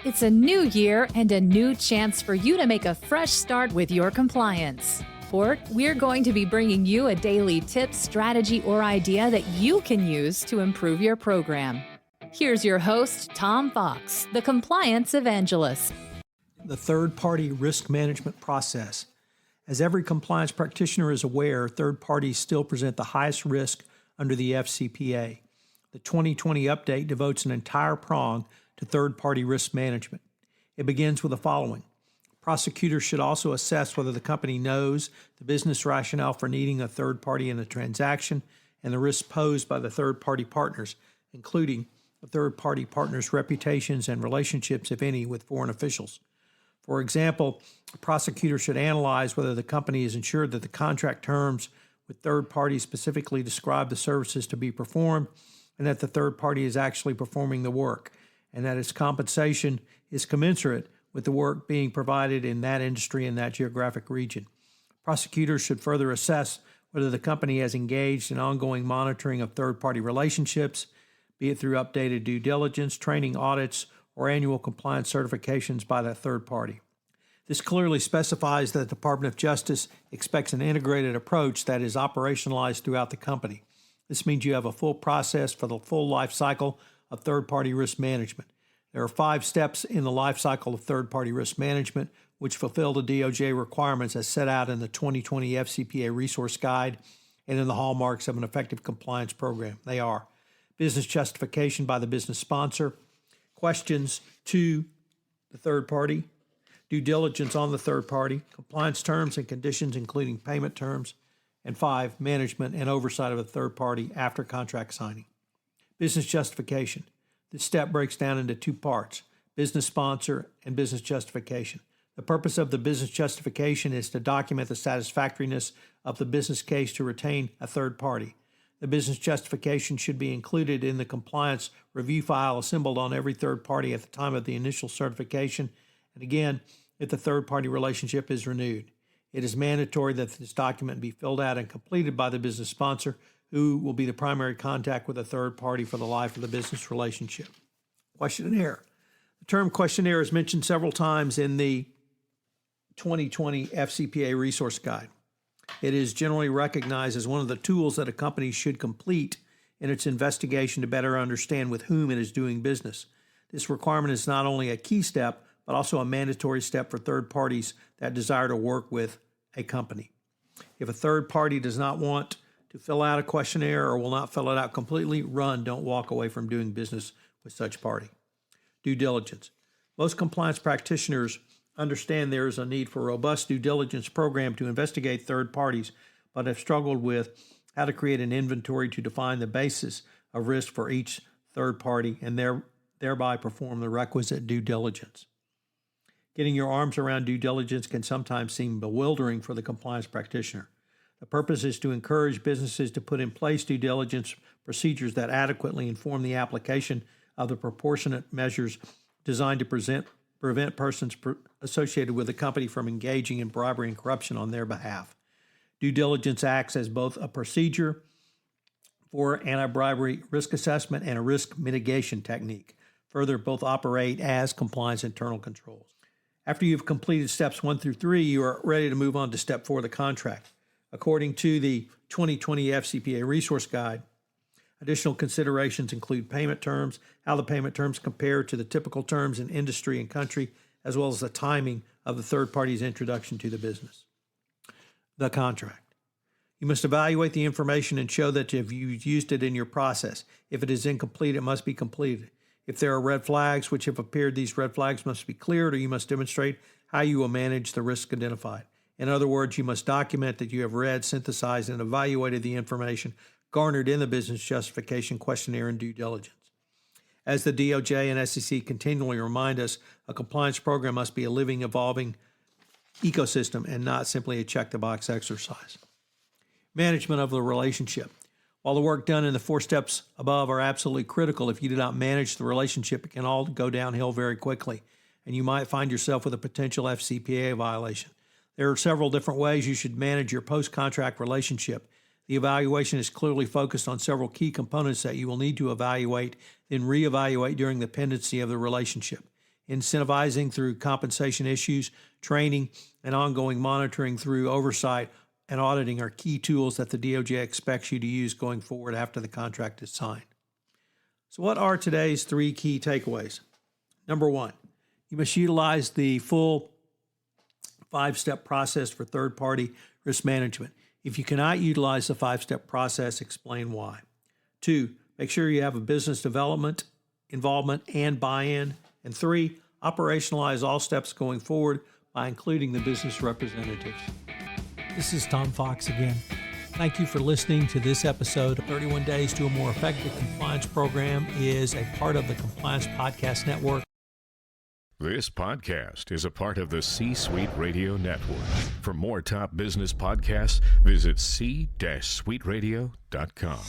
It's a new year and a new chance for you to make a fresh start with your compliance. For it, we're going to be bringing you a daily tip, strategy, or idea that you can use to improve your program. Here's your host, Tom Fox, the Compliance Evangelist. The third-party risk management process. As every compliance practitioner is aware, third parties still present the highest risk under the FCPA. The 2020 update devotes an entire prong to third-party risk management. It begins with the following. Prosecutors should also assess whether the company knows the business rationale for needing a third party in a transaction and the risks posed by the third-party partners, including the third-party partners' reputations and relationships, if any, with foreign officials. For example, a prosecutor should analyze whether the company is ensured that the contract terms with third parties specifically describe the services to be performed and that the third party is actually performing the work, and that its compensation is commensurate with the work being provided in that industry in that geographic region. Prosecutors should further assess whether the company has engaged in ongoing monitoring of third-party relationships, be it through updated due diligence, training audits, or annual compliance certifications by that third party. This clearly specifies that the Department of Justice expects an integrated approach that is operationalized throughout the company. This means you have a full process for the full life cycle of third-party risk management. There are 5 steps in the life cycle of third-party risk management, which fulfill the DOJ requirements as set out in the 2020 FCPA Resource Guide and in the hallmarks of an effective compliance program. They are business justification by the business sponsor, questions to the third party, due diligence on the third party, compliance terms and conditions, including payment terms, and 5, management and oversight of a third party after contract signing. Business justification. This step breaks down into 2 parts, business sponsor and business justification. The purpose of the business justification is to document the satisfactoriness of the business case to retain a third party. The business justification should be included in the compliance review file assembled on every third party at the time of the initial certification, and again, if the third party relationship is renewed. It is mandatory that this document be filled out and completed by the business sponsor, who will be the primary contact with a third party for the life of the business relationship. Questionnaire. The term questionnaire is mentioned several times in the 2020 FCPA Resource Guide. It is generally recognized as one of the tools that a company should complete in its investigation to better understand with whom it is doing business. This requirement is not only a key step, but also a mandatory step for third parties that desire to work with a company. If a third party does not want to fill out a questionnaire or will not fill it out completely, run, don't walk away from doing business with such party. Due diligence. Most compliance practitioners understand there is a need for a robust due diligence program to investigate third parties, but have struggled with how to create an inventory to define the basis of risk for each third party and thereby perform the requisite due diligence. Getting your arms around due diligence can sometimes seem bewildering for the compliance practitioner. The purpose is to encourage businesses to put in place due diligence procedures that adequately inform the application of the proportionate measures designed to prevent persons associated with the company from engaging in bribery and corruption on their behalf. Due diligence acts as both a procedure for anti-bribery risk assessment and a risk mitigation technique. Further, both operate as compliance internal controls. After you've completed steps 1 through 3, you are ready to move on to step 4, the contract. According to the 2020 FCPA Resource Guide, additional considerations include payment terms, how the payment terms compare to the typical terms in industry and country, as well as the timing of the third party's introduction to the business. The contract. You must evaluate the information and show that you've used it in your process. If it is incomplete, it must be completed. If there are red flags which have appeared, these red flags must be cleared, or you must demonstrate how you will manage the risk identified. In other words, you must document that you have read, synthesized, and evaluated the information garnered in the business justification questionnaire and due diligence. As the DOJ and SEC continually remind us, a compliance program must be a living, evolving ecosystem and not simply a check-the-box exercise. Management of the relationship. While the work done in the 4 steps above are absolutely critical, if you do not manage the relationship, it can all go downhill very quickly, and you might find yourself with a potential FCPA violation. There are several different ways you should manage your post-contract relationship. The evaluation is clearly focused on several key components that you will need to evaluate, then reevaluate during the pendency of the relationship. Incentivizing through compensation issues, training, and ongoing monitoring through oversight and auditing are key tools that the DOJ expects you to use going forward after the contract is signed. So what are today's 3 key takeaways? Number 1, you must utilize the full 5-step process for third-party risk management. If you cannot utilize the 5-step process, explain why. 2, make sure you have a business development, involvement, and buy-in. And 3, operationalize all steps going forward by including the business representatives. This is Tom Fox again. Thank you for listening to this episode. 31 Days to a More Effective Compliance Program is a part of the Compliance Podcast Network. This podcast is a part of the C-Suite Radio Network. For more top business podcasts, visit c-suiteradio.com.